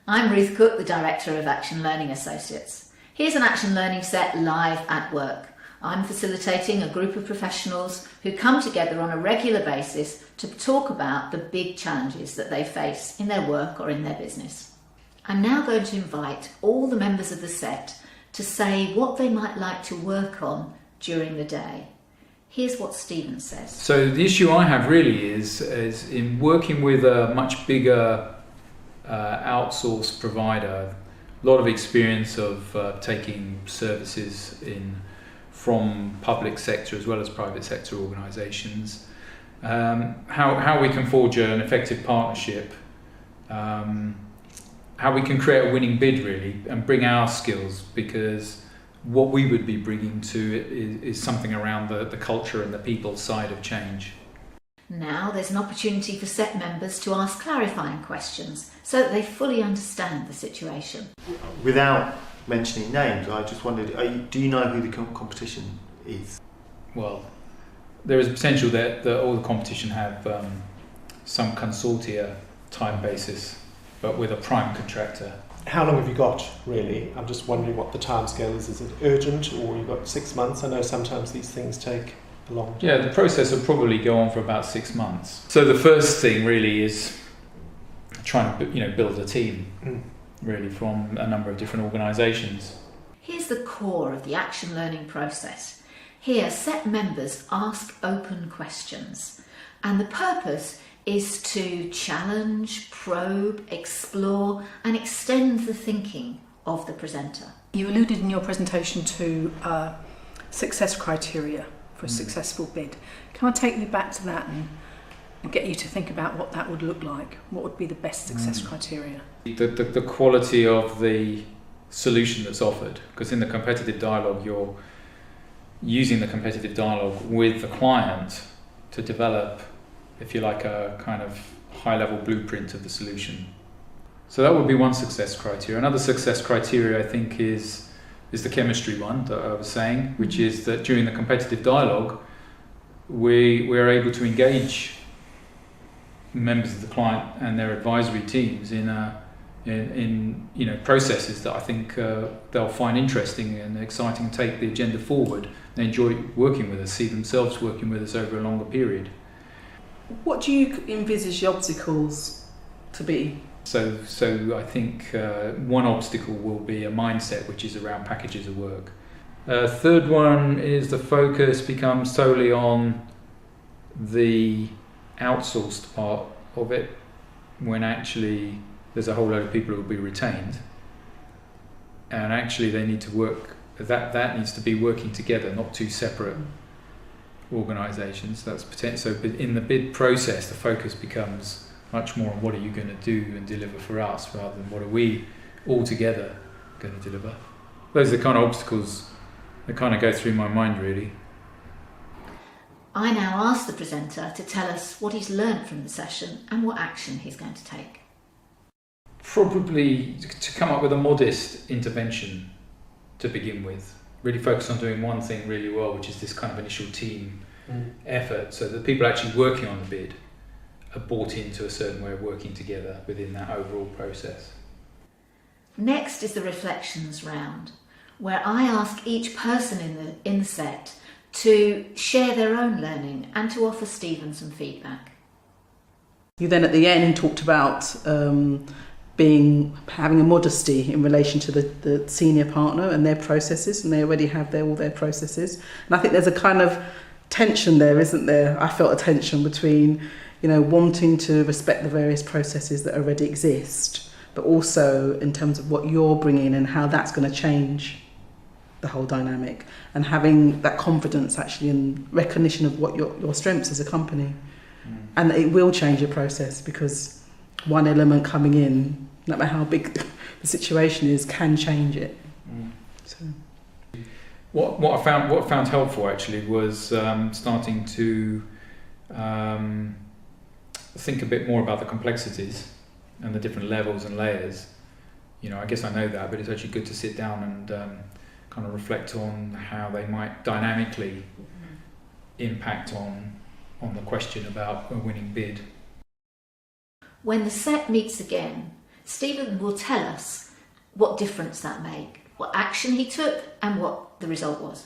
I'm Ruth Cook, the Director of Action Learning Associates. Here's an Action Learning set live at work. I'm facilitating a group of professionals who come together on a regular basis to talk about the big challenges that they face in their work or in their business. I'm now going to invite all the members of the set to say what they might like to work on during the day. Here's what Stephen says. So the issue I have really is in working with a much bigger outsourced provider, a lot of experience of taking services in from public sector as well as private sector organisations, how we can forge an effective partnership, how we can create a winning bid really and bring our skills, because what we would be bringing to it is something around the culture and the people side of change. Now there's an opportunity for set members to ask clarifying questions so that they fully understand the situation. Without mentioning names, I just wondered, do you know who the competition is? Well, there is a potential that all the competition have some consortia time basis, but with a prime contractor. How long have you got, really? I'm just wondering what the timescale is. Is it urgent, or you've got 6 months? I know sometimes these things take a long time. Yeah, the process will probably go on for about 6 months. So the first thing really is trying to build a team, really, from a number of different organisations. Here's the core of the action learning process. Here, set members ask open questions, and the purpose is to challenge, probe, explore and extend the thinking of the presenter. You alluded in your presentation to success criteria for a successful bid. Can I take you back to that and get you to think about what that would look like? What would be the best success criteria? The quality of the solution that's offered, because in the competitive dialogue you're using the competitive dialogue with the client to develop, if you like, a kind of high-level blueprint of the solution. So that would be one success criteria. Another success criteria, I think, is the chemistry one that I was saying, which is that during the competitive dialogue, we are able to engage members of the client and their advisory teams in processes that I think they'll find interesting and exciting, and take the agenda forward. They enjoy working with us, see themselves working with us over a longer period. What do you envisage the obstacles to be? So I think one obstacle will be a mindset which is around packages of work. Third one is the focus becomes solely on the outsourced part of it, when actually there's a whole load of people who will be retained, and actually they need to work, that needs to be working together, not two separate organisations. That's potential. So in the bid process, the focus becomes much more on what are you going to do and deliver for us, rather than what are we all together going to deliver. Those are the kind of obstacles that kind of go through my mind, really. I now ask the presenter to tell us what he's learnt from the session and what action he's going to take. Probably to come up with a modest intervention to begin with. Really focus on doing one thing really well, which is this kind of initial team effort, so that people actually working on the bid are bought into a certain way of working together within that overall process. Next is the reflections round, where I ask each person in the set to share their own learning and to offer Stephen some feedback. You then at the end talked about having a modesty in relation to the senior partner and their processes, and they already have all their processes. And I think there's a kind of tension there, isn't there? I felt a tension between, wanting to respect the various processes that already exist, but also in terms of what you're bringing and how that's going to change the whole dynamic, and having that confidence actually in recognition of what your strengths as a company, and that it will change your process, because one element coming in, no matter how big the situation is, can change it. So. What I found helpful actually was starting to think a bit more about the complexities and the different levels and layers. I guess I know that, but it's actually good to sit down and kind of reflect on how they might dynamically impact on the question about a winning bid. When the set meets again, Stephen will tell us what difference that made, what action he took and what the result was.